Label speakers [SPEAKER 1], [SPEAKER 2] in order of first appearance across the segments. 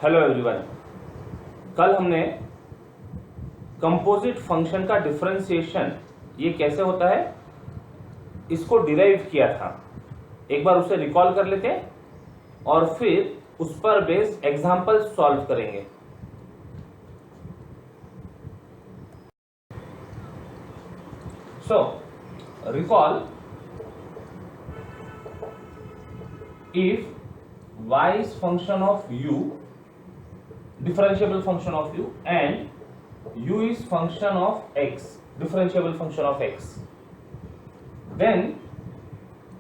[SPEAKER 1] Hello everyone. कल हमने composite function का डिफरेंशिएशन ये कैसे होता है इसको डिराइव किया था। एक बार उसे रिकॉल कर लेते हैं और फिर उस पर बेस्ड एग्जांपल सॉल्व करेंगे। सो recall if y is function of u, differentiable function of u, and u is function of x, differentiable function of x, then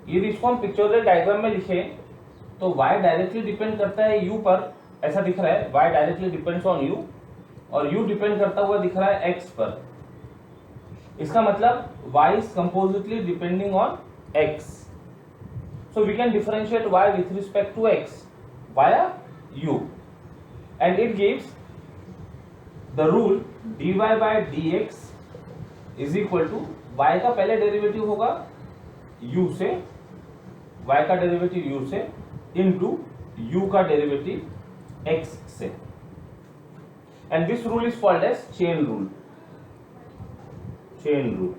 [SPEAKER 1] यदि इसको हम पिक्चोरियल डायग्राम में लिखे तो y डायरेक्टली डिपेंड करता है u पर, ऐसा दिख रहा है। y directly depends on u और u डिपेंड करता हुआ दिख रहा है x पर। इसका मतलब y is compositely depending on x. So we can differentiate y with respect to x via u, and it gives the rule dy by dx is equal to y का पहले डेरिवेटिव होगा u से, y का derivative u से into u का derivative x से, and this rule is called as chain rule. chain rule.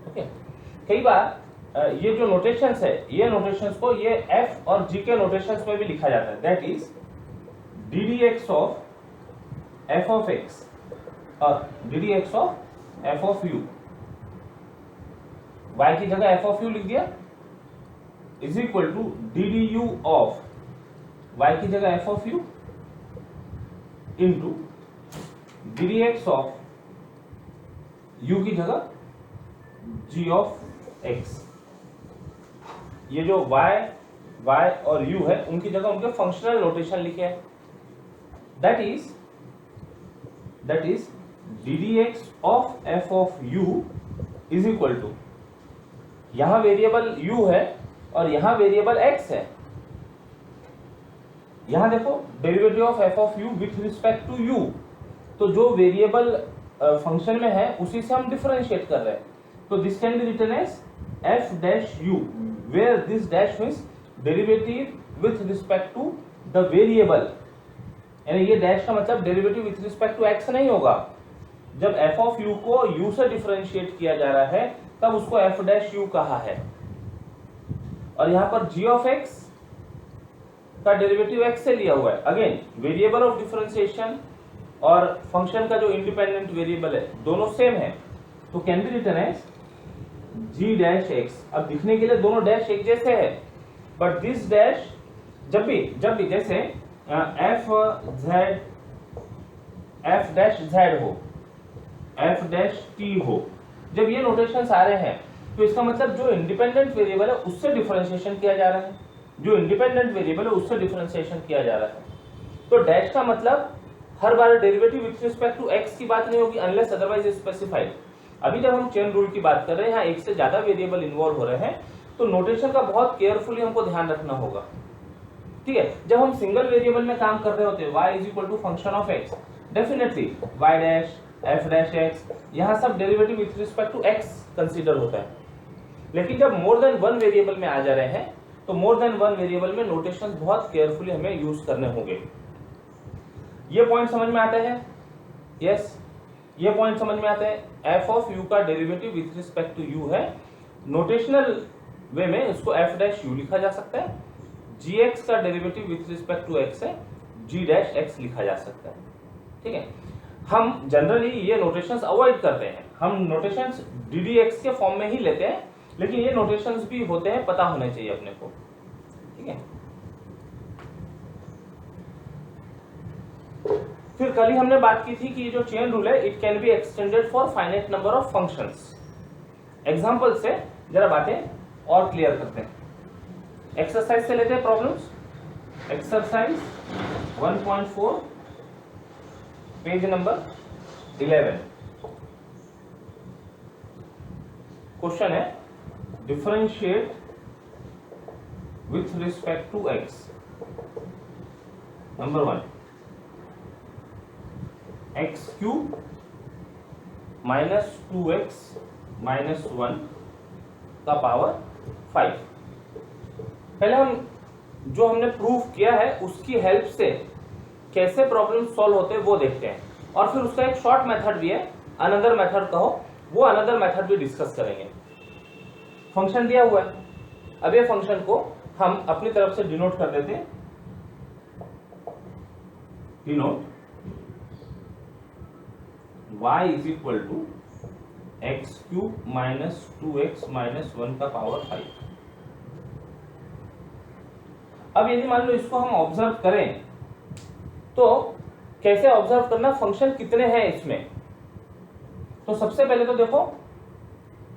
[SPEAKER 1] Okay. कई बार ये जो नोटेशंस है, ये नोटेशंस को ये f और g के नोटेशंस में भी लिखा जाता है। That is d d x of f of x और d d x of f of u, y की जगह f ऑफ u लिख दिया, is equal to d d u of y की जगह f of u into d d x of u की जगह g of x। ये जो y और u है उनकी जगह उनके फंक्शनल नोटेशन लिखे हैं। That is d d x of f of u is equal to, यहां वेरिएबल u है और यहां वेरिएबल x है। यहां देखो derivative of f of u with respect to u, तो जो वेरिएबल फंक्शन में है उसी से हम डिफरेंशिएट कर रहे हैं। तो this can be written as f dash u, where this dash means derivative with respect to the variable, यानी ये डैश का मतलब derivative with respect to x नहीं होगा। जब f ऑफ u को u से डिफरेंशिएट किया जा रहा है तब उसको f dash u कहा है, और यहाँ पर g ऑफ x का डेरिवेटिव x से लिया हुआ है। अगेन वेरिएबल ऑफ डिफरेंशिएशन और फंक्शन का जो इंडिपेंडेंट वेरिएबल है दोनों सेम है, तो can be written as g dash x। अब दिखने के लिए दोनों डैश एक जैसे है, बट दिस डैश जब भी जैसे f डैश z हो, f डैश t हो, जब ये नोटेशंस आ रहे हैं तो इसका मतलब जो इंडिपेंडेंट वेरिएबल है उससे डिफरेंशिएशन किया जा रहा है, जो इंडिपेंडेंट वेरिएबल है उससे डिफरेंशिएशन किया जा रहा है। तो डैश का मतलब हर बार derivative with respect to x की बात नहीं होगी अनलेस अदरवाइज स्पेसिफाइड। अभी जब हम चेन रूल की बात कर रहे हैं, यहाँ एक से ज्यादा वेरिएबल इन्वॉल्व हो रहे हैं, तो नोटेशन का बहुत केयरफुली हमको ध्यान रखना होगा। ठीक है, जब हम सिंगल वेरिएबल में काम कर रहे होते हैं, y is equal to function of x, definitely y dash f dash x, यहाँ सब derivative with respect to x consider होता है। लेकिन जब मोर देन वन वेरिएबल में आ जा रहे हैं तो मोर देन वन वेरिएबल में नोटेशन बहुत केयरफुली हमें यूज करने होंगे। ये पॉइंट समझ में आता है? यस, ये पॉइंट समझ में आता है। f ऑफ u का derivative with respect to u है, नोटेशनल वे में उसको f डैश u लिखा जा सकता है। gx का derivative with respect to x है, g डैश x लिखा जा सकता है। ठीक है, हम जनरली ये नोटेशंस अवॉइड करते हैं, हम नोटेशंस ddx के फॉर्म में ही लेते हैं, लेकिन ये नोटेशंस भी होते हैं, पता होने चाहिए अपने को। ठीक है, फिर कल ही हमने बात की थी कि ये जो चेन रूल है it can be extended for finite number of functions. Example से जरा बातें और क्लियर करते हैं। एक्सरसाइज से लेते हैं problems. Exercise 1.4 page number 11। Question है differentiate with respect to x। Number 1, x cube minus 2x minus 1 का पावर 5। पहले हम जो हमने प्रूव किया है उसकी हेल्प से कैसे प्रॉब्लम सॉल्व होते हैं वो देखते हैं, और फिर उसका एक शॉर्ट मेथड भी है, अनदर मेथड कहो, वो अनदर मेथड भी डिस्कस करेंगे। फंक्शन दिया हुआ है, अब ये फंक्शन को हम अपनी तरफ से डिनोट कर देते हैं, denote y is equal to x cube minus 2x minus 1 का पावर 5। अब यदि मान लो इसको हम ऑब्जर्व करें तो कैसे ऑब्जर्व करना, फंक्शन कितने हैं इसमें। तो सबसे पहले तो देखो,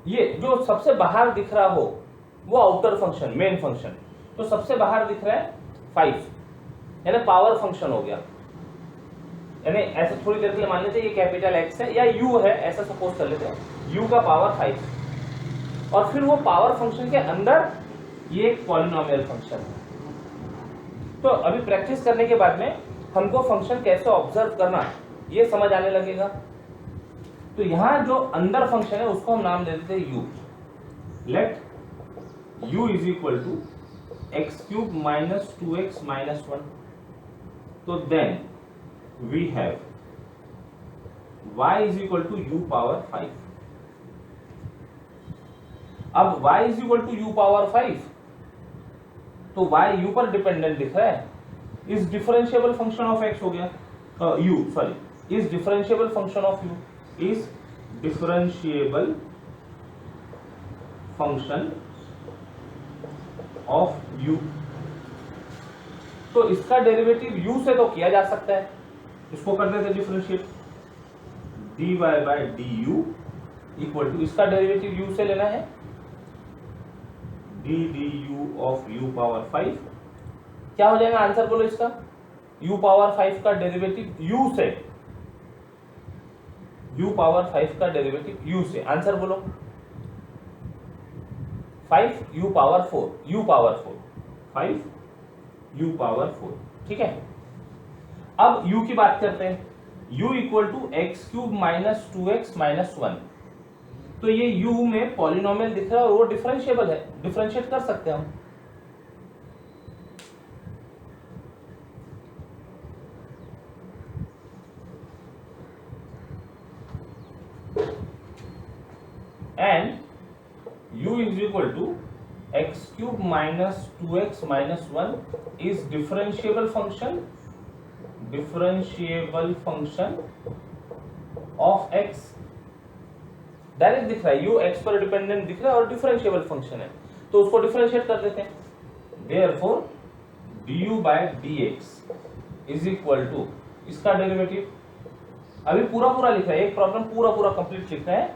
[SPEAKER 1] ये जो सबसे बाहर दिख रहा हो वो आउटर फंक्शन, मेन फंक्शन, तो सबसे बाहर दिख रहा है 5, यानी पावर फंक्शन हो गया। यानी ऐसे थोड़ी देर के लिए मान लेते हैं ये कैपिटल एक्स है या यू है, ऐसा सपोज कर लेते हैं, यू का पावर 5, और फिर वो पावर फंक्शन के अंदर ये एक पॉलिनोमियल फंक्शन है। तो अभी प्रैक्टिस करने के बाद में हमको फंक्शन कैसे ऑब्जर्व करना ये समझ आने लगेगा। तो यहां जो अंदर फंक्शन है उसको हम नाम दे देते हैं u। Let u is equal to x cube minus 2x minus 1। तो then we have y is equal to u power 5। अब y is equal to u power 5, तो y u पर डिपेंडेंट दिख रहा है, is differentiable function of x हो गया, u sorry, is differentiable function of u, is differentiable function of u। तो इसका डेरिवेटिव u से तो किया जा सकता है, इसको कर देते differentiate, dy by du equal to, इसका डेरिवेटिव u से लेना है, d du of u power 5। क्या हो जाएगा आंसर बोलो इसका, u पावर 5 का डेरिवेटिव u से, u पावर 5 का डेरिवेटिव u से, आंसर बोलो 5 u power 4, u power 4, 5 u power 4, ठीक है। अब u की बात करते हैं, u equal to x cube minus 2x minus 1। तो ये u में पॉलिनोमियल दिख रहा है और वो डिफरेंशिएबल है, डिफरेंशिएट कर सकते हैं हम। And u is equal to x cube minus 2x minus 1 is differentiable function, differentiable function of x। Direct दिख रहा है, u x पर डिपेंडेंट दिख रहा है और डिफरेंशिएबल फंक्शन है, तो उसको डिफरेंशिएट कर देते हैं। Therefore du by dx is equal to, इसका डेरिवेटिव अभी पूरा पूरा लिख रहा है, एक प्रॉब्लम पूरा पूरा कंप्लीट लिख रहा है,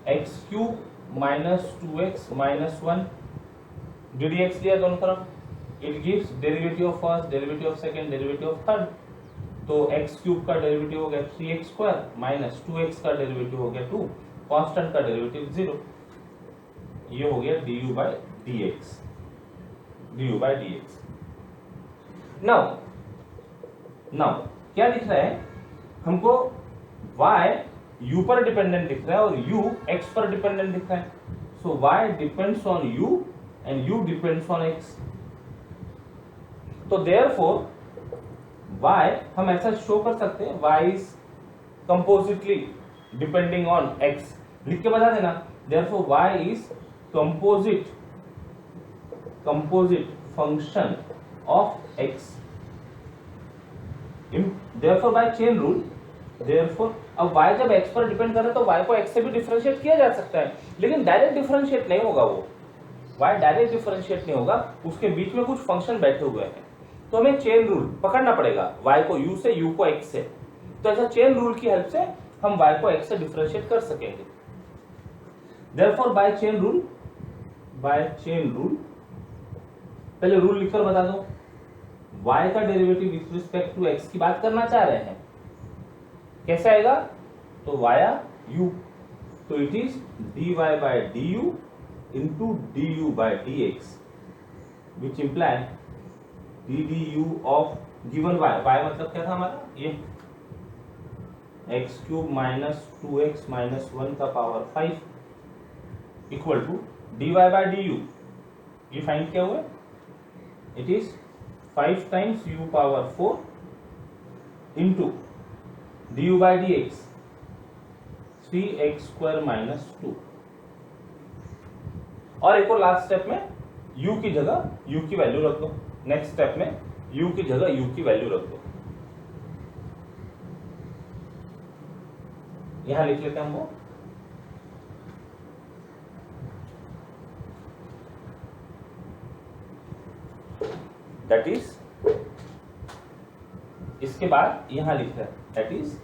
[SPEAKER 1] x cube minus 2x minus 1 ddx लिया दोनों तरफ, it gives derivative of first, derivative of second, derivative of third. तो एक्स क्यूब का डेरिवेटिव हो गया 3x स्क्वायर माइनस 2x का डेरिवेटिव हो गया 2, कांस्टेंट का डेरिवेटिव 0, ये हो गया du by dx, du by dx। Now क्या दिख रहा है हमको, y u पर डिपेंडेंट दिख रहा है और u x पर डिपेंडेंट दिख रहा है, so y depends on u and u depends on x। तो देयरफॉर y हम ऐसा शो कर सकते हैं, y is compositely depending on x, लिख के बता देना, therefore y is composite function of x। Therefore by chain rule, therefore अब y जब x पर डिपेंड कर रहा है तो y को x से भी डिफरेंशिएट किया जा सकता है, लेकिन डायरेक्ट डिफरेंशिएट नहीं होगा, वो y डायरेक्ट डिफरेंशिएट नहीं होगा, उसके बीच में कुछ फंक्शन बैठे हुए हैं, तो हमें चेन रूल पकड़ना पड़ेगा, y को u से, u को x से। तो ऐसा चेन रूल की हेल्प से हम y को x से डिफरेंशिएट कर सकेंगे। देयरफॉर बाय चेन रूल, पहले रूल लिखकर बता दो, y का derivative with respect to x की बात करना चाह रहे हैं, कैसे आएगा, तो वाया u, तो it is dy by du into du by dx which imply ddu of given y, y मतलब क्या था हमारा, ये x cube minus 2x minus 1 का power 5 equal to dy by du, ये फाइंड क्या हुआ, it is 5 times u power 4 into d u by d x 3x square minus 2। और एक और लास्ट स्टेप में u की जगह u की वैल्यू रख दो। नेक्स्ट स्टेप में u की जगह u की वैल्यू रख दो। यहां लिख लेते हैं हम वो, दैट इज, इसके बाद यहां लिख रहे हैं that is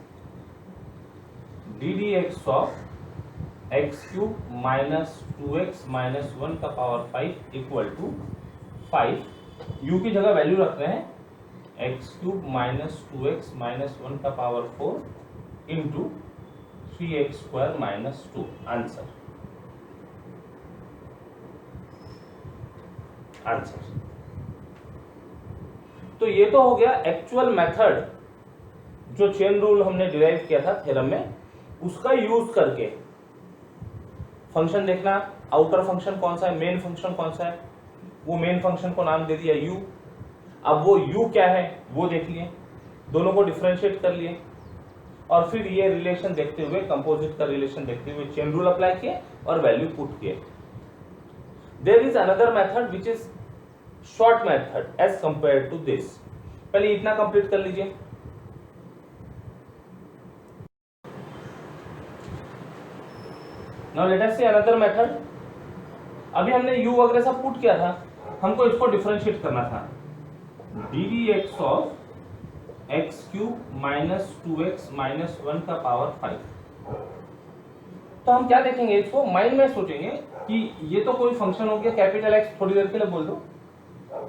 [SPEAKER 1] d d x of x cube minus 2x minus 1 का पावर 5 इक्वल टू 5, u की जगह वैल्यू रख रहे हैं x cube minus 2x minus 1 का power 4 into 3x square minus 2। Answer तो ये तो हो गया एक्चुअल मेथड, जो चेन रूल हमने डिराइव किया था थ्योरम में, उसका यूज करके फंक्शन देखना, आउटर फंक्शन कौन सा है, मेन फंक्शन कौन सा है। वो मेन फंक्शन को नाम दे दिया u। अब वो u क्या है वो देख लिए, दोनों को डिफरेंशिएट कर लिए, और फिर ये रिलेशन देखते हुए, कंपोजिट का रिलेशन देखते हुए चेन रूल अप्लाई किए और वैल्यू पुट किए। There is another method which is short method as compare to this. पहले इतना कंप्लीट कर लीजिए। Now let us see another method. अभी हमने u वगैरह सब पुट किया था, हमको इसको डिफरेंशिएट करना था। D d x of x cube minus 2x minus 1 का पावर 5। तो हम क्या देखेंगे, इसको माइंड में सोचेंगे कि ये तो कोई फंक्शन हो गया, कैपिटल एक्स थोड़ी देर के लिए बोल दो,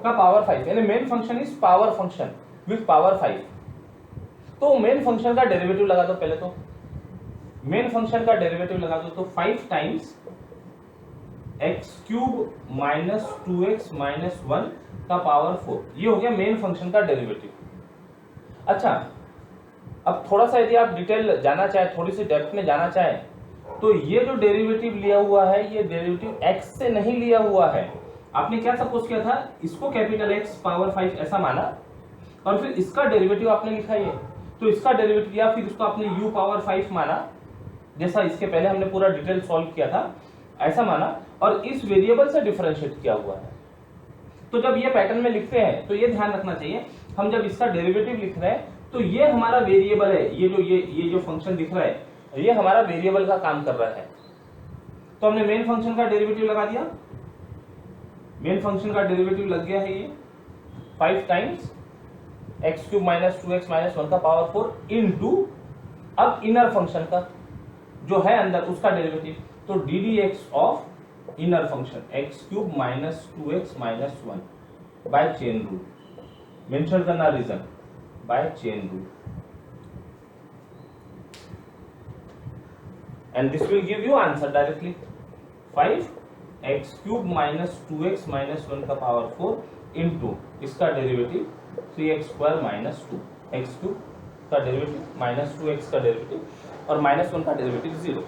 [SPEAKER 1] का पावर 5, यानी main function is power function with power 5। तो मेन फंक्शन का डेरिवेटिव लगा दो। पहले तो मेन फंक्शन का डेरिवेटिव लगा दो, तो 5 times x cube minus 2x minus 1 का पावर 4, ये हो गया मेन फंक्शन का डेरिवेटिव। अच्छा, अब थोड़ा सा यदि आप डिटेल जाना चाहे, थोड़ी सी डेप्थ में जाना चाहे, तो ये जो डेरिवेटिव लिया हुआ है, ये डेरिवेटिव x से नहीं लिया हुआ है। आपने क्या सपोज किया था, इसको कैपिटल X पावर 5 ऐसा माना, और फिर इसका डेरिवेटिव आपने लिखा ये, तो इसका डेरिवेटिव लिया, फिर इसको आपने u पावर 5 माना, जैसा इसके पहले हमने पूरा डिटेल सॉल्व किया था ऐसा माना, और इस वेरिएबल से डिफरेंशिएट किया हुआ है। तो जब ये पैटर्न में लिखते हैं तो ये ध्यान रखना चाहिए, हम जब इसका डेरिवेटिव लिख रहे हैं तो ये हमारा वेरिएबल है, ये जो फंक्शन दिख रहा है ये हमारा वेरिएबल का काम कर रहा है। तो हमने मेन फंक्शन का डेरिवेटिव लगा दिया, मेन फंक्शन का डेरिवेटिव लग गया है ये 5 times x cube minus 2x minus 1 का पावर 4 इंटू, अब इनर फंक्शन का जो है अंदर उसका डेरिवेटिव, तो d d x of inner function x cube minus 2x minus 1 by chain rule. Mention करना reason, by chain rule, and this will give you answer directly 5x cube minus 2x minus 1 का power 4 into इसका derivative 3x square minus 2, x cube का derivative minus 2x का derivative और minus 1 का derivative 0।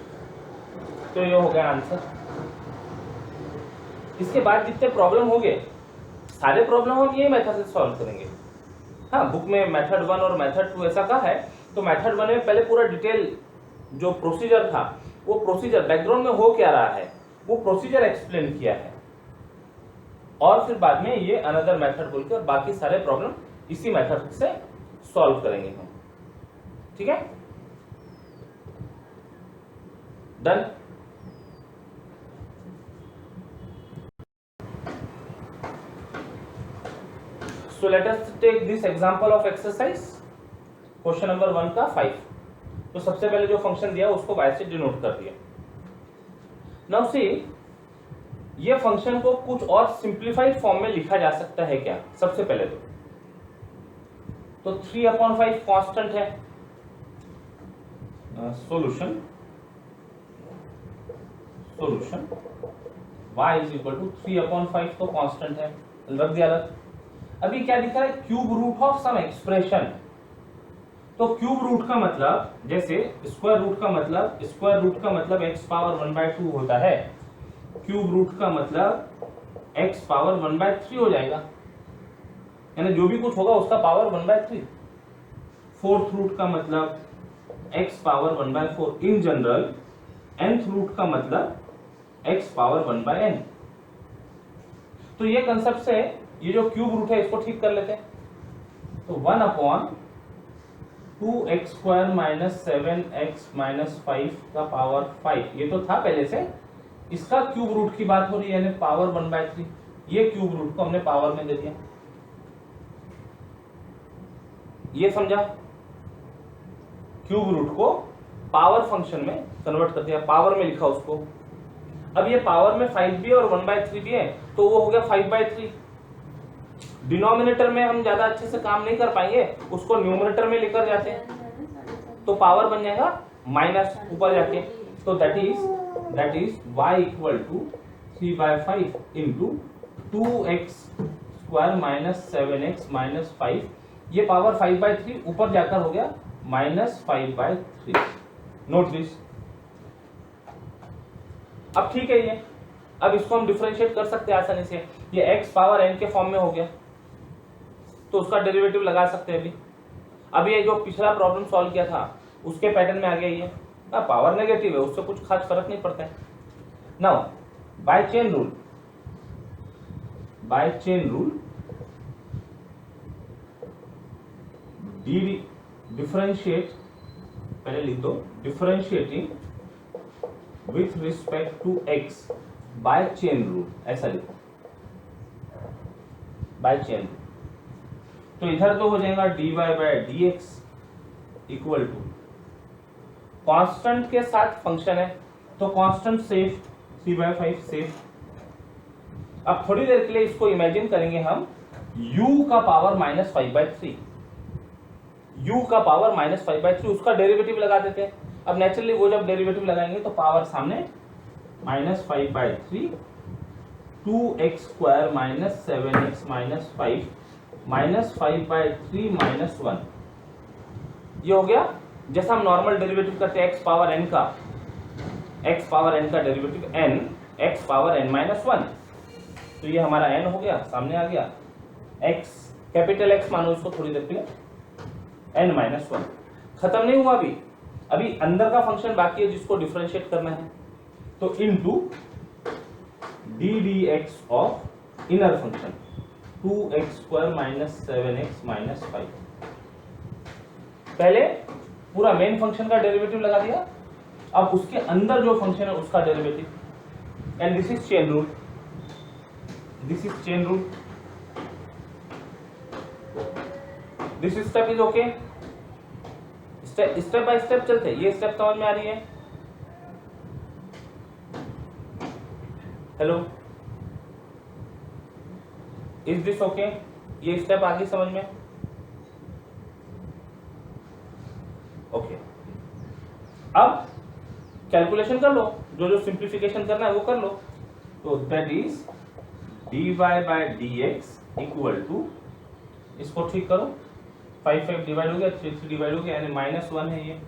[SPEAKER 1] तो ये हो गया आंसर। इसके बाद जितने प्रॉब्लम हो गए सारे प्रॉब्लम हम ये मेथड से सॉल्व करेंगे। हाँ, बुक में मेथड 1 और मेथड 2 ऐसा कहा है, तो मेथड 1 में पहले पूरा डिटेल जो प्रोसीजर था, वो प्रोसीजर बैकग्राउंड में हो क्या रहा है वो प्रोसीजर एक्सप्लेन किया है, और फिर बाद में ये अनदर मेथड बोल के और बाकी सारे प्रॉब्लम इसी मेथड से सॉल्व करेंगे हम। ठीक है, done. So let us take this example of exercise question number 1 का 5। तो सबसे पहले जो फंक्शन दिया उसको y से डिनोट कर दिया। नाउ सी, ये फंक्शन को कुछ और सिंप्लीफाइड फॉर्म में लिखा जा सकता है क्या? सबसे पहले तो 3/5 कांस्टेंट है, solution y is equal to 3/5 तो कांस्टेंट है, रख दिया अलग। अभी क्या दिख रहा है, cube root of some expression. तो क्यूब रूट का मतलब, जैसे स्क्वायर रूट का मतलब x पावर 1/2 होता है, क्यूब रूट का मतलब x पावर 1/3 हो जाएगा। यानी जो भी कुछ होगा उसका पावर 1/3। फोर्थ रूट का मतलब x power 1/4 in general. nth root का मतलब x पावर 1/n। तो ये कंसेप्ट से ये जो क्यूब रूट है इसको ठीक कर लेते हैं। तो 1/2x² - 7x - 5 का पावर 5 ये तो था पहले से, इसका क्यूब रूट की बात हो रही है, यानी पावर 1/3। ये क्यूब रूट को हमने पावर में दे दिया, ये समझा? क्यूब रूट को पावर फंक्शन में कन्वर्ट कर दिया, पावर में लिखा उसको। अब ये पावर में 5 भी और 1/3 भी है, तो वो हो गया 5/3। डिनोमिनेटर में हम ज्यादा अच्छे से काम नहीं कर पाएंगे, उसको न्यूमरेटर में लेकर जाते हैं तो पावर बन जाएगा माइनस ऊपर जाके। तो that is y = 3/5 × 2x² - 7x - 5। ये पावर 5/3 ऊपर जाकर हो गया -5/3। Note this. अब ठीक है ये, अब इसको हम डिफरेंशिएट कर सकते हैं आसानी से। ये x पावर n के फॉर्म में हो गया, तो उसका डेरिवेटिव लगा सकते हैं अभी। अब ये जो पिछला प्रॉब्लम सॉल्व किया था उसके पैटर्न में आ गया ये। पावर नेगेटिव है, उससे कुछ खास फर्क नहीं पड़ता है। Now by chain rule differentiate, पहले लिख दो, differentiating with respect to x by chain rule, ऐसा लिखो, बाय चेन रूल। तो इधर तो हो जाएगा dy/dx इक्वल टू, कांस्टेंट के साथ फंक्शन है तो कांस्टेंट सेफ, 3/5 सेफ। अब थोड़ी देर के लिए इसको इमेजिन करेंगे हम u का पावर -5/3, u का पावर -5/3, उसका डेरिवेटिव लगा देते हैं। अब नेचुरली वो जब डेरिवेटिव लगाएंगे तो पावर सामने -5/3 2x² - 7x - 5 -5/3 - 1, ये हो गया। जैसा हम नॉर्मल डेरिवेटिव करते हैं x पावर n का derivative n x power n - 1, तो ये हमारा n हो गया, सामने आ गया x, कैपिटल X मानो इसको थोड़ी देर के लिए, n - 1। खत्म नहीं हुआ अभी अंदर का फंक्शन बाकी है जिसको डिफरेंशिएट करना है। तो into ddx of inner function 2x² - 7x - 5। पहले पूरा मेन फंक्शन का डेरिवेटिव लगा दिया, अब उसके अंदर जो फंक्शन है उसका derivative, and this is chain rule. This step is okay. Step by step चलते, ये स्टेप समझ में आ रही है? Hello, is this okay? ये स्टेप आ गई समझ में? ओके। अब कैलकुलेशन कर लो, जो सिंप्लीफिकेशन करना है वो कर लो। तो that is dy/dx equal to, इसको ठीक करो, 5 डिवाइड हो गया, 3 डिवाइड हो गया, यानी -1 है ये,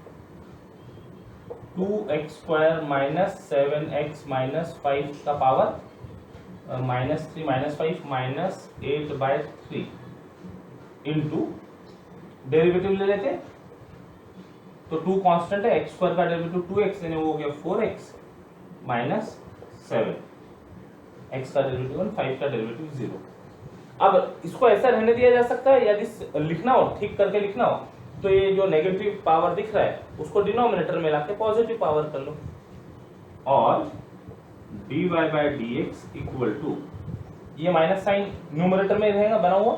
[SPEAKER 1] 2x² - 7x - 5 का पावर -3 - 5 -8/3 इंटू डेरिवेटिव ले लेते, तो 2 कांस्टेंट है, x² का डेरिवेटिव 2x, यानी वो हो गया 4x - 7, x का डेरिवेटिव 1, 5 का डेरिवेटिव 0। अब इसको ऐसा रहने दिया जा सकता है, यदि लिखना हो, ठीक करके लिखना हो, तो ये जो नेगेटिव पावर दिख रहा है उसको डिनोमिनेटर में लाके पॉजिटिव पावर कर लो, और dy/dx इक्वल टू, ये माइनस साइन न्यूमरेटर में रहेगा बना हुआ,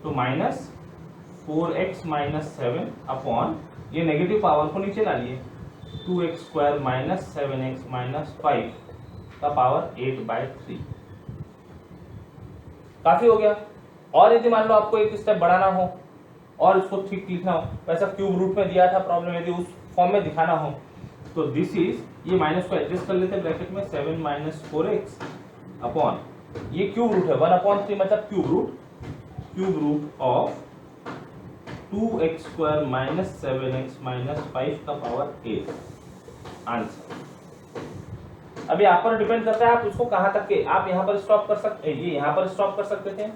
[SPEAKER 1] तो -4x - 7 अपॉन, ये नेगेटिव पावर को नीचे ला लिए, 2x² - 7x - 5 का पावर 8/3। काफी हो गया। और यदि मान लो आपको एक स्टेप बढ़ाना हो और इसको ठीक लिखना हो, वैसा क्यूब रूट में दिया था प्रॉब्लम, यदि उस फॉर्म में दिखाना हो, तो दिस इज, ये माइनस को एडजस्ट कर लेते हैं ब्रैकेट में, 7 - 4x अपॉन, ये क्यूब रूट है 1/3 मतलब cube root of 2x² - 7x - 5 का पावर 8। आंसर अब यहाँ पर डिपेंड करता है आप इसको कहां तक के, आप यहाँ पर स्टॉप कर सकते, ये यहाँ पर स्टॉप कर सकते थे,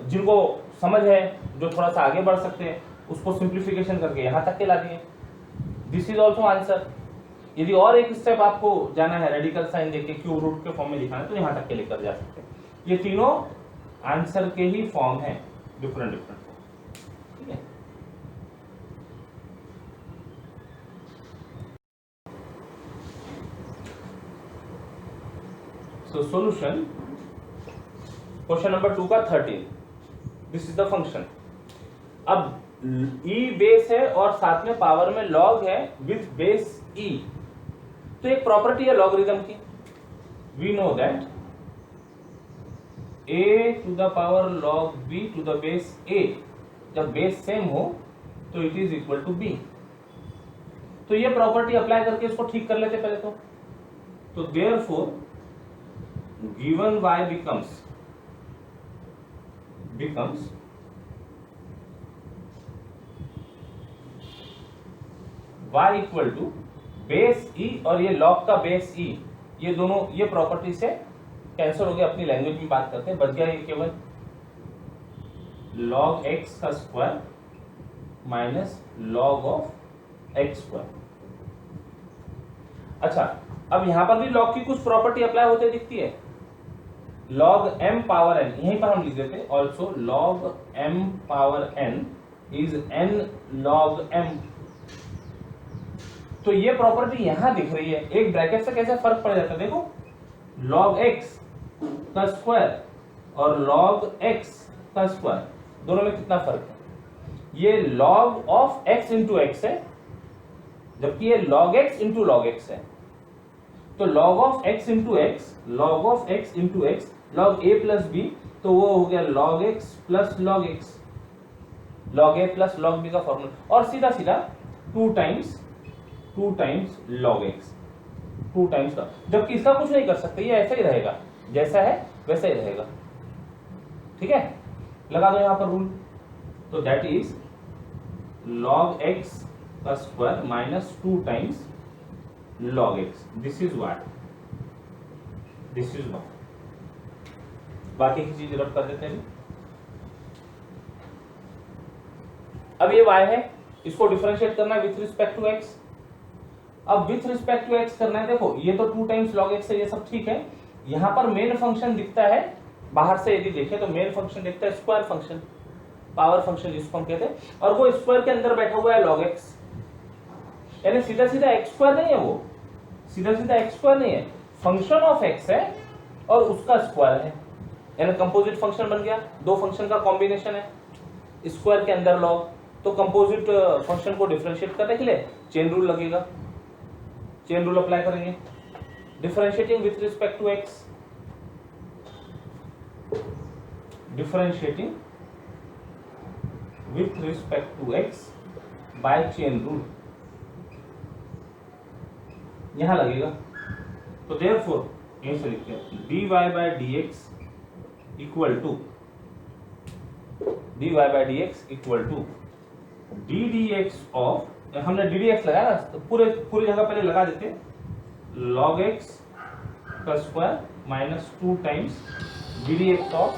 [SPEAKER 1] जिनको समझ है, जो थोड़ा सा आगे बढ़ सकते हैं, उसको सिंप्लीफिकेशन करके यहाँ तक के ला दिए। This is also answer. यदि और एक स्टेप आपको जाना है, रेडिकल साइन देके क्यूब रूट के फॉर्म में लिखाना है, तो यहाँ तक के लेकर जा सकते हैं। ये तीनों आंसर के ही फॉर्म है, डिफरेंट डिफरेंट फॉर्म। ठीक है, सो सॉल्यूशन क्वेश्चन नंबर 2 का 13, दिस इज द फंक्शन। अब ई बेस है और साथ में पावर में लॉग है विथ बेस ई, तो एक प्रॉपर्टी है लॉगरिथम की, we know that a to the power log b to the base a, जब बेस सेम हो तो it is equal to b। तो ये प्रॉपर्टी अप्लाई करके इसको ठीक कर लेते पहले तो therefore given y becomes y equal to base e, और ये log का बेस e, ये दोनों ये प्रॉपर्टी से कैंसिल हो गया। अपनी लैंग्वेज में बात करते हैं, बच गया ये केवल log x का square minus log of x square. अच्छा, अब यहां पर भी log की कुछ प्रॉपर्टी अप्लाई होते दिखती है। log m पावर n, यहीं पर हम लिख देते हैं also log m power n is n log m। तो ये प्रॉपर्टी यहां दिख रही है, एक ब्रैकेट से कैसे फर्क पड़ जाता है, देखो log x का स्क्वायर और log x का स्क्वायर, दोनों में कितना फर्क है। ये log of x into x है, जबकि ये log x into log x है। तो log of x into x, log of x into x, log a plus b, तो वो हो गया log x plus log x, log a plus log b का फॉर्मूला, और सीधा सीधा 2 टाइम्स log x, 2 टाइम्स का, जबकि इसका कुछ नहीं कर सकते, ये ऐसा ही रहेगा, जैसा है वैसा ही रहेगा। ठीक है, लगा दो यहां पर रूल, तो दैट इज log x का square minus 2 times log x, this is what, बाकी की चीज रब कर देते हैं। अब ये y है, इसको डिफरेंशिएट करना है विथ रिस्पेक्ट टू x। अब विथ रिस्पेक्ट टू x करना है, देखो ये तो 2 टाइम्स log x है, ये सब ठीक है। यहां पर मेन फंक्शन दिखता है, बाहर से यदि देखें तो मेन फंक्शन दिखता है स्क्वायर फंक्शन, पावर फंक्शन जिसको हम कहते हैं, और वो स्क्वायर के अंदर बैठा हुआ है log x, यानी सीधा सीधा x स्क्वायर नहीं है, वो सीधा सीधा x स्क्वायर नहीं है, फंक्शन ऑफ x है और उसका स्क्वायर है, यानी कंपोजिट फंक्शन बन गया। दो फंक्शन का कॉम्बिनेशन है, स्क्वायर के अंदर log, तो कंपोजिट फंक्शन को डिफरेंशिएट करने के लिए चेन रूल लगेगा, चेन रूल अप्लाई करेंगे, differentiating with respect to x, differentiating with respect to x by chain rule, यहां लगेगा। तो देयरफॉर यहीं से लिखते हैं dy by dx equal to dy dx of, हमने ddx लगाया ना, तो पूरी जगह पहले लगा देते हैं log x का square minus 2 times ddx of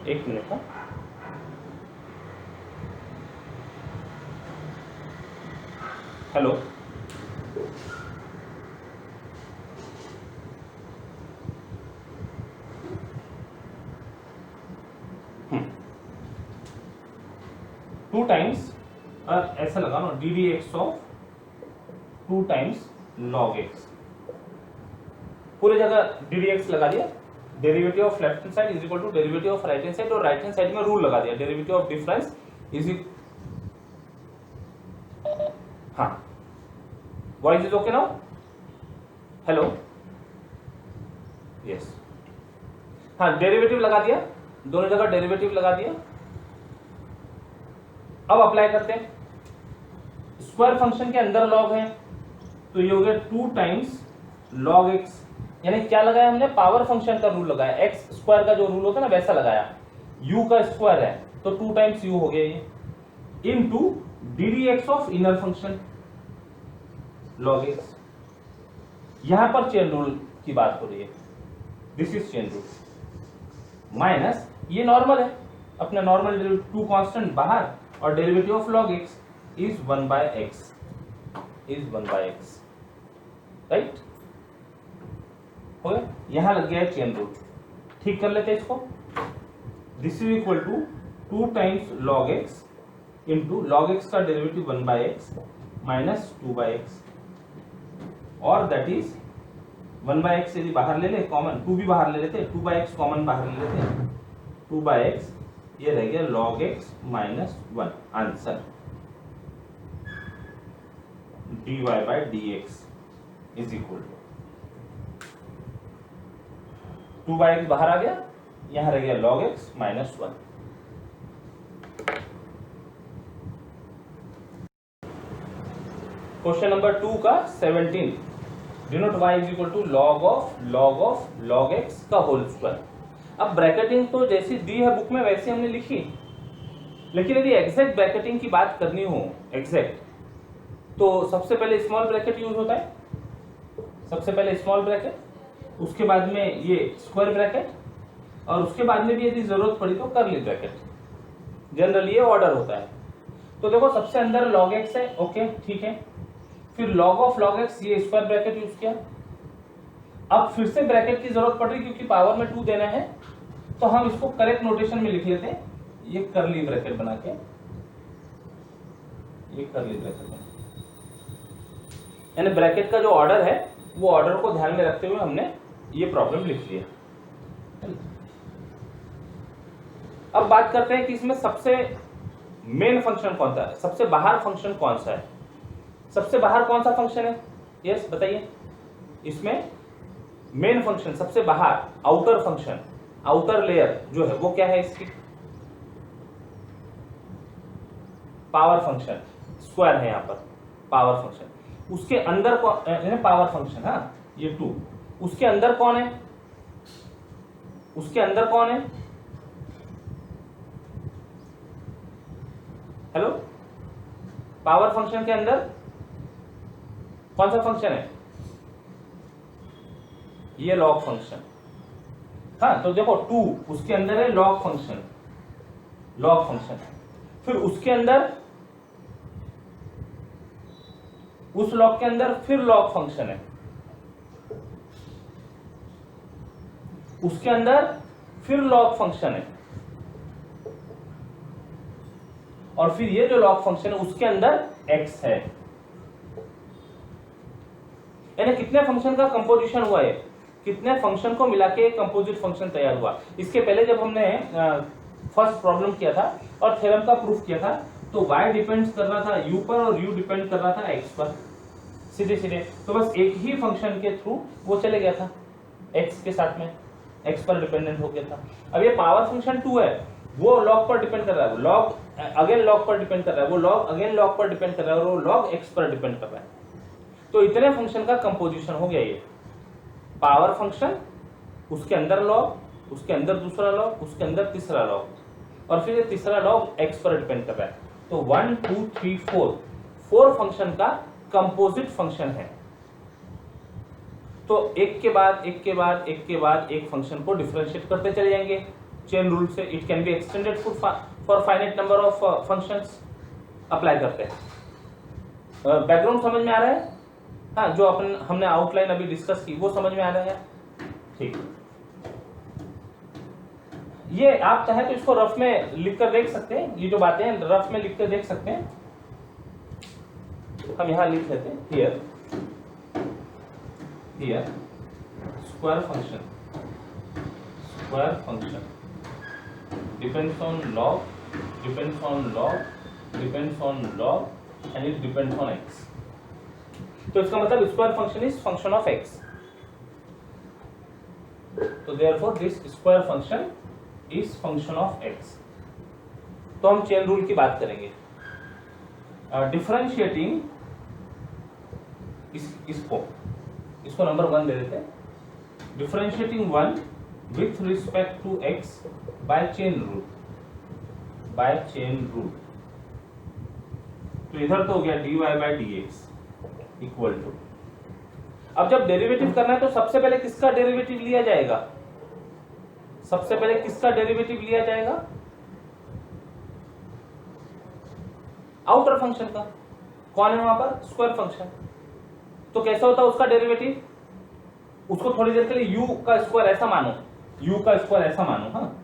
[SPEAKER 1] एक मिनट का, हेलो, टू टाइम्स, ऐसा लगा ना ddx ऑफ 2 टाइम्स log x, पूरी जगह ddx लगा दिया, derivative of left hand side is equal to derivative of right hand side, और राइट हैंड साइड में रूल लगा दिया, डेरिवेटिव ऑफ डिफरेंस इज, हाँ voice is okay now, hello, yes, हाँ डेरिवेटिव लगा दिया, दोनों जगह डेरिवेटिव लगा दिया। अब अप्लाई करते हैं, स्क्वायर फंक्शन के अंदर log है, तो ये हो गया 2 टाइम्स log x, यानी क्या लगाया हमने, पावर फंक्शन का रूल लगाया, x स्क्वायर का जो रूल होता है ना वैसा लगाया, u का स्क्वायर है तो 2 टाइम्स u हो गया ये, into ddx of inner function log x, यहां पर चेन रूल की बात हो रही है, this is chain rule. Minus ये नॉर्मल है, अपना नॉर्मल टू कांस्टेंट बाहर, और derivative of log x is 1/x, right. हो गया, यहां लग गया चेन रूल। ठीक कर लेते हैं इसको। This is equal to 2 times log x into log x का डेरिवेटिव 1/x माइनस 2/x, और दैट इज 1/x यदि बाहर ले ले कॉमन, 2 भी बाहर ले लेते, 2/x कॉमन बाहर ले लेते, 2/x ये रह गया log x minus 1। Answer dy by dx is equal to 2/x बाहर आ गया, यहां रह गया log x minus 1। Question number 2 का 17, denote y is equal to log of log x का होल स्क्वायर। अब ब्रैकेटिंग तो जैसी दी है बुक में वैसे हमने लिखी, लेकिन यदि एग्जैक्ट ब्रैकेटिंग की बात करनी हो एग्जैक्ट, तो सबसे पहले स्मॉल ब्रैकेट यूज होता है, सबसे पहले स्मॉल ब्रैकेट, उसके बाद में ये स्क्वायर ब्रैकेट, और उसके बाद में भी यदि जरूरत पड़ी तो कर्ली ब्रैकेट। जनरली ये ऑर्डर होता है। तो देखो सबसे अंदर log x है, ओके ठीक है, फिर log ऑफ log x ये स्क्वायर ब्रैकेट यूज किया। अब फिर से ब्रैकेट की जरूरत पड़ रही क्योंकि पावर में 2 देना है, तो हम इसको करेक्ट नोटेशन में लिख लेते हैं, ये कर्ली ब्रैकेट बना के, ये कर्ली ब्रैकेट बना, यानी ब्रैकेट का जो ऑर्डर है वो ऑर्डर को ध्यान में रखते हुए हमने ये प्रॉब्लम लिख लिया। अब बात करते हैं कि इसमें सबसे मेन फंक्शन कौन सा है, सबसे बाहर फंक्शन कौन सा है, सबसे बाहर कौन सा फंक्शन है, यस बताइए। इसमें मेन फंक्शन सबसे बाहर, आउटर फंक्शन, आउटर लेयर जो है वो क्या है इसकी, पावर फंक्शन, स्क्वायर है यहां पर पावर फंक्शन। उसके अंदर पावर फंक्शन, हाँ ये 2, उसके अंदर कौन है, उसके अंदर कौन है, हेलो, पावर फंक्शन के अंदर कौन सा फंक्शन है, ये लॉग फंक्शन। हाँ तो देखो 2 उसके अंदर है लॉग फंक्शन, लॉग फंक्शन, फिर उसके अंदर, उस लॉग के अंदर फिर लॉग फंक्शन है, उसके अंदर फिर लॉग फंक्शन है, और फिर ये जो लॉग फंक्शन है उसके अंदर x है। यानी कितने फंक्शन का कंपोजिशन हुआ है, कितने फंक्शन को मिला के कंपोजिट फंक्शन तैयार हुआ। इसके पहले जब हमने फर्स्ट प्रॉब्लम किया था और थ्योरम का प्रूफ किया था, तो y डिपेंड कर रहा था u पर और u डिपेंड कर रहा था x पर, सीधे सीधे। तो बस एक ही फंक्शन के थ्रू वो चले गया था, x के साथ में x पर डिपेंडेंट हो गया था। अब ये पावर फंक्शन 2 है, वो log पर डिपेंड कर रहा है, log अगेन log पर डिपेंड कर रहा है, वो log अगेन log पर डिपेंड कर रहा है, और वो log x पर डिपेंड कर रहा है। तो इतने फंक्शन का कंपोजिशन हो गया ये, पावर फंक्शन, उसके अंदर log, उसके अंदर दूसरा log, उसके अंदर तीसरा log, और फिर ये तीसरा log x पर डिपेंड कर रहा है। तो 1 2 3 4 फंक्शन का कंपोजिट फंक्शन है। तो एक के बाद एक के बाद एक के बाद एक फंक्शन को डिफरेंशिएट करते चले जाएंगे चेन रूल से। It can be extended for finite number of functions. Apply करते हैं। बैकग्राउंड समझ में आ रहा है? हाँ, जो हमने आउटलाइन अभी डिस्कस की वो समझ में आ रहा है? ठीक। ये आप चाहे तो इसको रफ में लिख कर देख सकते हैं, ये जो बातें हैं रफ में लिख कर देख सकते हैं। हम यहां लिख लेते हैं, here square function depends on log and it depends on x। तो इसका मतलब square function is function of x। तो therefore this square function is function of x। तो हम चेन रूल की बात करेंगे। डिफरेंशिएटिंग इसको नंबर 1 दे देते हैं। Differentiating 1 with respect to x by chain rule, तो इधर तो हो गया dy by dx equal to, अब जब डेरिवेटिव करना है तो सबसे पहले किसका डेरिवेटिव लिया जाएगा? सबसे पहले किसका डेरिवेटिव लिया जाएगा? आउटर फंक्शन का। कौन है वहां पर? Square function. तो कैसा होता है उसका डेरिवेटिव? उसको थोड़ी देर के लिए u का स्क्वायर ऐसा मानो, u का स्क्वायर ऐसा मानो, हाँ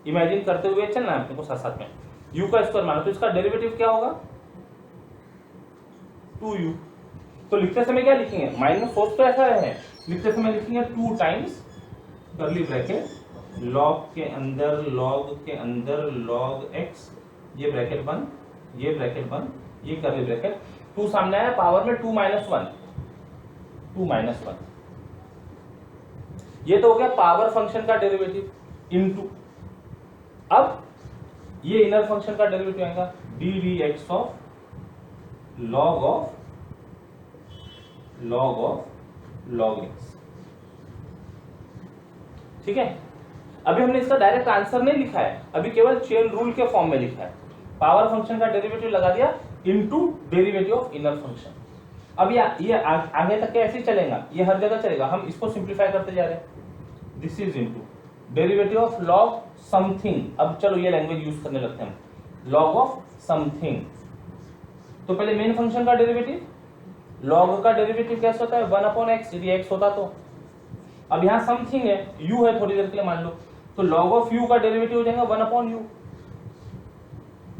[SPEAKER 1] इमेजिन करते हुए चलना है अपने को साथ साथ में। u का स्क्वायर मानो तो इसका डेरिवेटिव क्या होगा? 2u। तो लिखते समय क्या लिखेंगे? माइनस सोच तो ऐसा है, लिखते समय लिखेंगे 2 टाइम्स कर्ली ब्रैकेट लॉग के अंदर लॉग x, ये ब्रैकेट बंद, ये ब्रैकेट बंद, ये कर्ली ब्रैकेट, 2 सामने आया पावर में 2 माइनस 1, ये तो हो गया पावर फंक्शन का डेरिवेटिव इनटू, अब ये इनर फंक्शन का डेरिवेटिव आएगा D d x of log x. ठीक है, अभी हमने इसका डायरेक्ट आंसर नहीं लिखा है, अभी केवल चेन रूल के फॉर्म में लिखा है। पावर फंक्शन का डेरिवेटिव लगा दिया into derivative of inner function. अब ये आगे तक के ऐसे ही चलेगा, ये हर जगह चलेगा, हम इसको सिंप्लीफाई करते जा रहे हैं। This is into derivative of log something. अब चलो ये लैंग्वेज यूज करने लगते हैं, लॉग ऑफ समथिंग। तो पहले मेन फंक्शन का डेरिवेटिव, लॉग का डेरिवेटिव कैसे होता है? 1/x, यदि x होता तो। अब यहाँ समथिंग है, u है, थोड़ी देर के लिए मान लो, तो log ऑफ u का डेरिवेटिव हो जाएगा 1/u,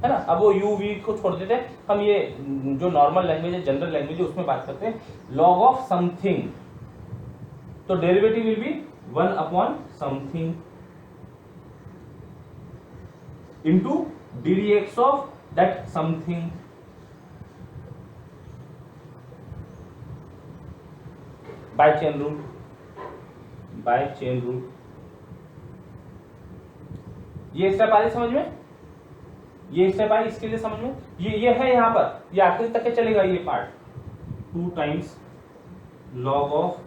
[SPEAKER 1] है ना। अब वो u v को छोड़ देते हैं, हम ये जो नॉर्मल लैंग्वेज है, जनरल लैंग्वेज है, उसमें बात करते हैं। log ऑफ समथिंग, तो डेरिवेटिव विल बी 1/समथिंग into ddx of that something by chain rule, ये स्टेप आ रही समझ में? ये स्टेप आई इसके लिए समझ में? ये है यहाँ पर, ये आखिर तक के चलेगा ये part. 2 times log of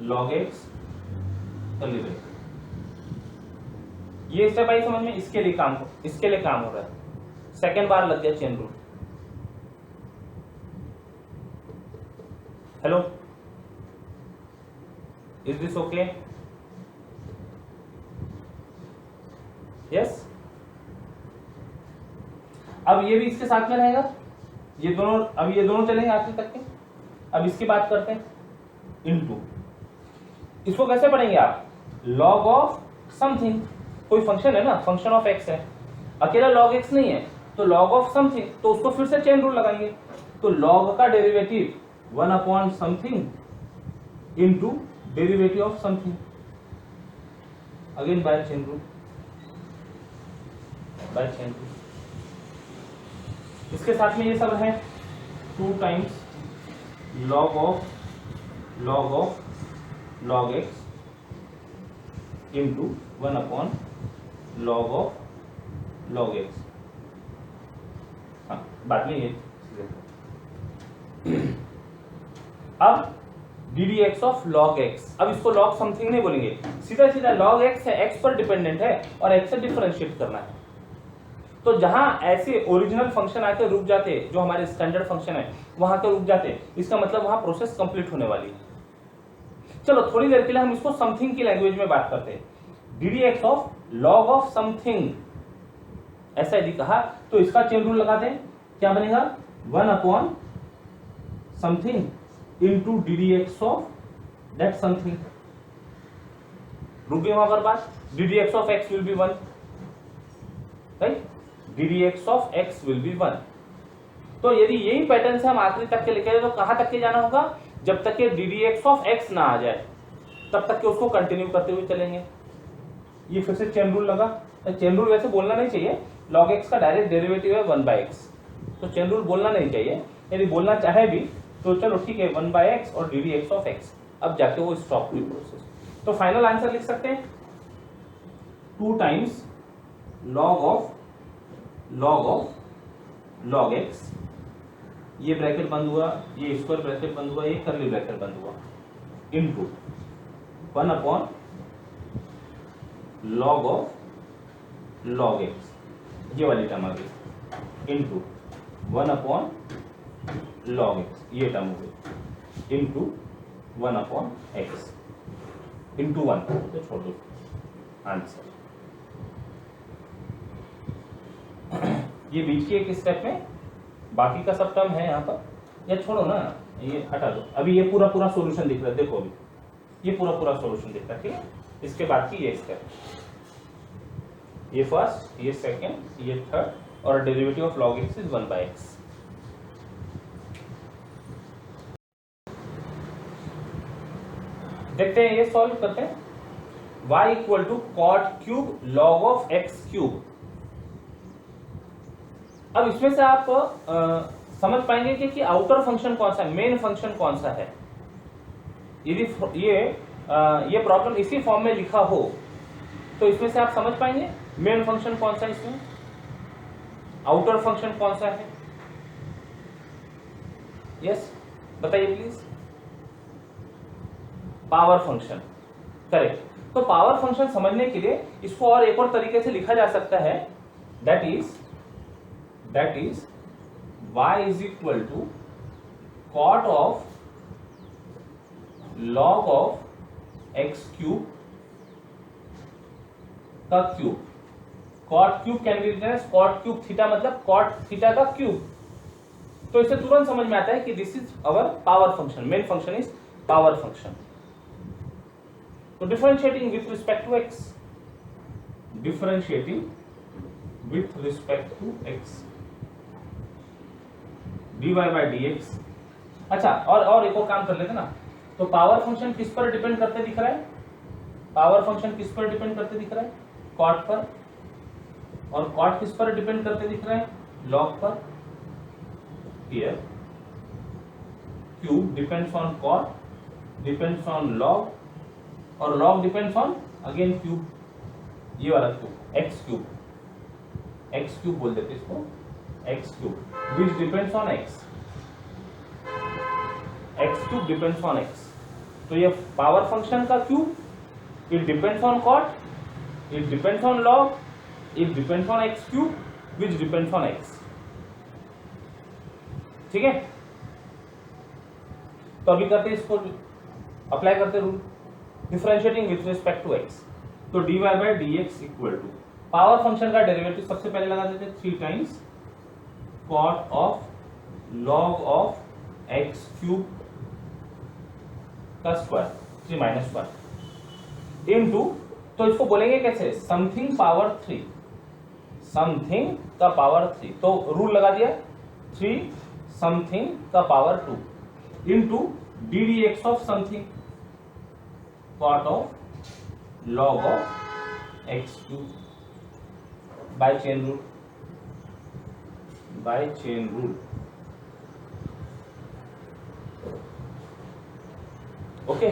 [SPEAKER 1] log x curly bracket, ये स्टेप आई समझ में? इसके लिए काम हो रहा है। सेकेंड बार लग गया chain rule. Hello, is this okay? Yes. अब ये भी इसके साथ में रहेगा, ये दोनों चलेंगे आखिर तक के। अब इसकी बात करते हैं, इनटू, इसको कैसे पढ़ेंगे आप? log ऑफ समथिंग, कोई फंक्शन है ना, फंक्शन ऑफ x है, अकेला log x नहीं है, तो log ऑफ समथिंग, तो उसको फिर से चेन रूल लगाएंगे। तो log का डेरिवेटिव 1/समथिंग into derivative of something, again by chain rule, इसके साथ में ये सब है 2 times log of log x into 1/log of log x। हाँ, बाद में ये अब ddx ऑफ log x, अब इसको log समथिंग नहीं बोलेंगे, सीधा log x है, x पर डिपेंडेंट है और x से डिफरेंशिएट करना है। तो जहां ऐसे ओरिजिनल फंक्शन आके रुक जाते, जो हमारे स्टैंडर्ड फंक्शन है वहां के रुक जाते, इसका मतलब वहां प्रोसेस कंप्लीट होने वाली है। चलो थोड़ी देर के लिए हम इसको समथिंग की लैंग्वेज में बात करते हैं। ddx of log of something, ऐसा यदि कहा तो इसका चेन रूल लगा दें, क्या बनेगा? 1/समथिंग into ddx of that something. रुक गए वहां पर बात। ddx of x will be 1, right? ddx of x will be 1। तो यदि यही पैटर्न से हम आखिरी तक के लिखे तो कहां तक के जाना होगा? जब तक के ddx ऑफ x ना आ जाए तब तक के उसको कंटिन्यू करते हुए चलेंगे। ये फिर से चेन रूल लगा। चेन रूल वैसे बोलना नहीं चाहिए, log x का डायरेक्ट डेरिवेटिव है 1/x, तो चेन रूल बोलना नहीं चाहिए। यदि बोलना चाहे भी तो चलो ठीक है, 1/x और ddx ऑफ x, अब जाके वो स्टॉप हुई प्रोसेस। तो फाइनल आंसर लिख सकते हैं 2 times log of log x, ये ब्रैकेट बंद हुआ, ये स्क्वायर ब्रैकेट बंद हुआ, ये कर्ली ब्रैकेट बंद हुआ, into 1/log of log x, ये वाली टर्म आ गई, इनटू 1/log log x, ये टर्म हो गई इंटू 1/x इंटू 1 तो छोड़ दो आंसर। ये बीच की एक स्टेप में बाकी का सब टर्म है यहाँ पर, या छोड़ो ना, ये हटा दो। अभी ये पूरा पूरा सॉल्यूशन दिख रहा है, देखो अभी ये पूरा पूरा सॉल्यूशन दिख रहा है, ठीक है। इसके बाद की ये स्टेप, ये फर्स्ट, ये सेकंड, ये थर्ड, और derivative of log x is 1/x। देखते हैं, ये सॉल्व करते हैं। y equal to cot cube log of x cube. अब इसमें से आप समझ पाएंगे कि आउटर फंक्शन कौन सा है, मेन फंक्शन कौन सा है। यदि ये प्रॉब्लम इसी फॉर्म में लिखा हो तो इसमें से आप समझ पाएंगे मेन फंक्शन कौन सा है, इसमें आउटर फंक्शन कौन सा है। यस, बताइए प्लीज। Power function, correct. तो पावर फंक्शन समझने के लिए इसको और एक और तरीके से लिखा जा सकता है, that is y is equal to cot of log of x cube का cube. Cot cube can be written as cot cube theta, मतलब कॉट थीटा का क्यूब। तो इससे तुरंत समझ में आता है कि this is our power function, main function is power function. तो differentiating with respect to x, differentiating with respect to x dy by dx। अच्छा, और एक और काम कर लेते ना। तो पावर फंक्शन किस पर डिपेंड करते दिख रहा है, पावर फंक्शन किस पर डिपेंड करते दिख रहा है, कॉट पर। और कॉट किस पर डिपेंड करते दिख रहा है, लॉग पर। Here cube depends on cot, depends on log, और log depends on again cube, ये वाला cube x cube, x cube बोल देते इसको, x cube which depends on x, x cube depends on x. तो ये पावर फंक्शन का cube, it depends on cot, it depends on log, it depends on x cube which depends on x. ठीक है, तो अभी करते इसको apply करते rule, differentiating with respect to x. तो dy by d x equal to power function का derivative सबसे पहले लगा देते 3 times cot of log of x cube का स्क्वायर 3 माइनस 1 इनटू, तो इसको बोलेंगे कैसे, समथिंग पावर 3, समथिंग का पावर 3। तो रूल लगा दिया 3 समथिंग का power 2 into d d x of something cot of log of x cube by chain rule, by chain rule. Okay,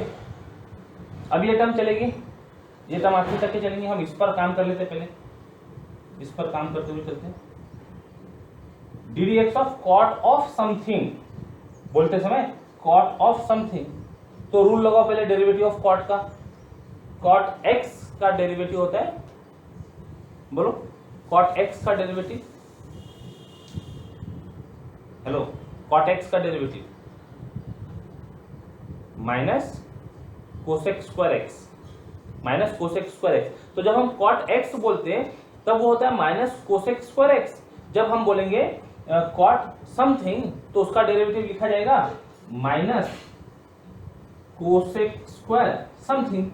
[SPEAKER 1] अब ये टर्म चलेगी, ये टर्म आखिर तक के चलेंगे। हम इस पर काम कर लेते, पहले इस पर काम करते हुए चलते हैं। D d x of cot of something बोलते समय, कॉट ऑफ समथिंग। तो रूल लगाओ पहले डेरिवेटिव ऑफ कॉट का। कॉट एक्स का डेरिवेटिव होता है, बोलो कॉट एक्स का डेरिवेटिव, हेलो, कॉट एक्स का derivative minus cosec square x, minus cosec square x. तो जब हम कॉट एक्स बोलते हैं तब वो होता है माइनस कोसेक स्क्वायर एक्स। जब हम बोलेंगे कॉट समथिंग तो उसका डेरिवेटिव लिखा जाएगा माइनस कोसेक स्क्वायर समथिंग।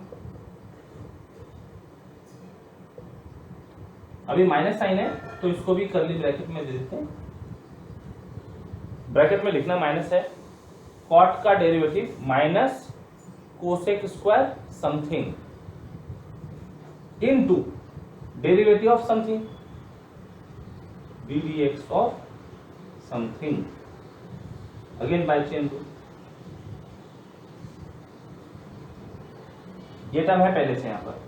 [SPEAKER 1] अभी माइनस साइन है तो इसको भी कर्ली ब्रैकेट में दे देते हैं, ब्रैकेट में लिखना माइनस है। कॉट का derivative minus cosec square something into derivative of something d d x of something, again by chain rule. ये टर्म है पहले से यहां पर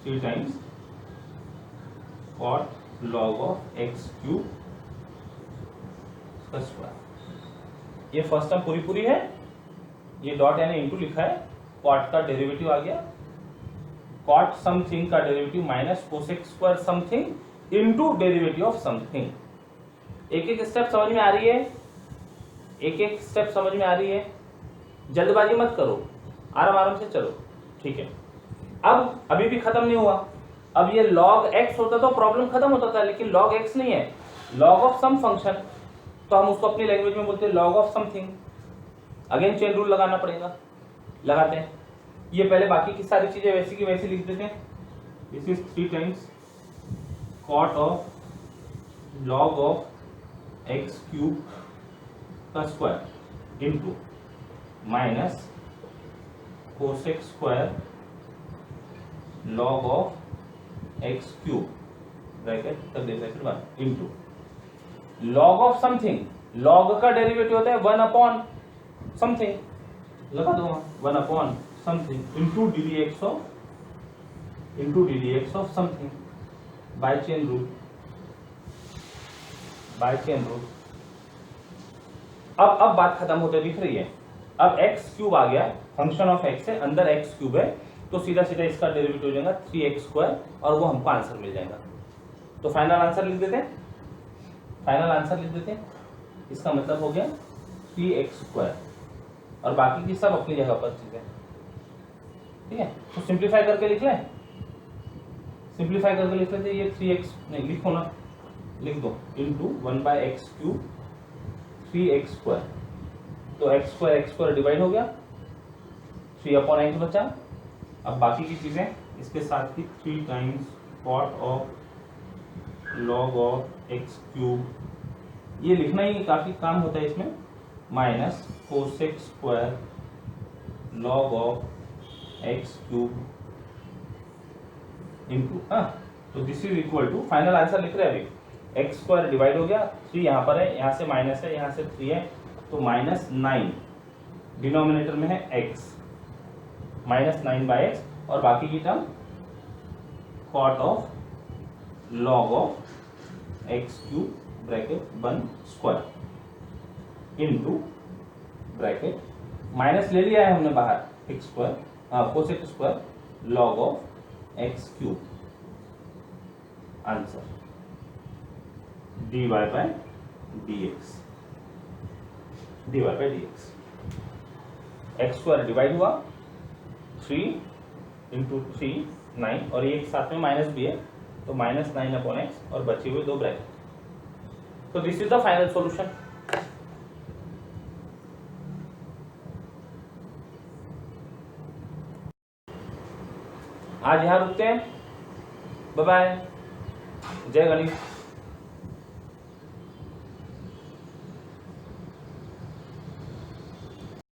[SPEAKER 1] 3 times cot log of x cube का स्क्वायर। ये फर्स्ट टर्म पूरी पूरी है, ये डॉट यानी इनटू लिखा है, कॉट का डेरिवेटिव आ गया, कॉट समथिंग का derivative minus cosec square something into derivative of something. एक एक स्टेप समझ में आ रही है? एक एक स्टेप समझ में आ रही है? जल्दबाजी मत करो, आराम आराम से चलो, ठीक है। अब अभी भी खत्म नहीं हुआ। अब ये log x होता तो प्रॉब्लम खत्म होता था, लेकिन log x नहीं है, log ऑफ सम फंक्शन, तो हम उसको अपनी लैंग्वेज में बोलते हैं log of something. Again chain rule लगाना पड़ेगा, लगाते हैं। ये पहले बाकी की सारी चीजें वैसी की वैसी लिख देते हैं। This is 3 times cot of log of x cube का square into minus cosec square log of x cube bracket तक दे bracket 1 into log of something. log का डेरिवेटिव होता है 1 अपॉन समथिंग, लगा दो 1 upon something into d x of something by chain rule, by chain rule. अब बात खत्म होते दिख रही है। अब x क्यूब आ गया, फंक्शन ऑफ x है, अंदर x क्यूब है, तो सीधा सीधा इसका डेरिवेटिव हो जाएगा 3x स्क्वायर और वो हमको आंसर मिल जाएगा। तो फाइनल आंसर लिख देते हैं, फाइनल आंसर लिख देते हैं। इसका मतलब हो गया 3x स्क्वायर और बाकी की सब अपनी जगह पर चीजें, ठीक है। तो सिंप्लीफाई करके लिख लें, सिंप्लीफाई करके लिख लेते, ये 3x नहीं लिखो ना, लिख दो into 1/x cube 3x square, तो x स्क्वायर डिवाइड हो गया, 3/x बचा। अब बाकी की चीजें इसके साथ ही 3 times cot of log of x cube, ये लिखना ही काफी काम होता है इसमें, minus cosec square log of x cube into, तो this is equal to, final answer लिख रहे हैं अभी, x स्क्वायर डिवाइड हो गया, 3 यहाँ पर है, यहाँ से माइनस है, यहाँ से 3 है, तो -9 डिनोमिनेटर में है x, -9/x, और बाकी की term cot of log of x cube bracket 1 square into bracket, minus ले लिया है हमने बाहर, x square cosec square log of x cube, answer dy by dx, dy by dx। x square divide हुआ, 3 into 3 9, और ये एक साथ में माइनस भी है, तो -9/x और बचे हुए 2 ब्रैकेट। तो this is the final solution. आज यहाँ रुकते हैं, बाय बाय, जय गणेश।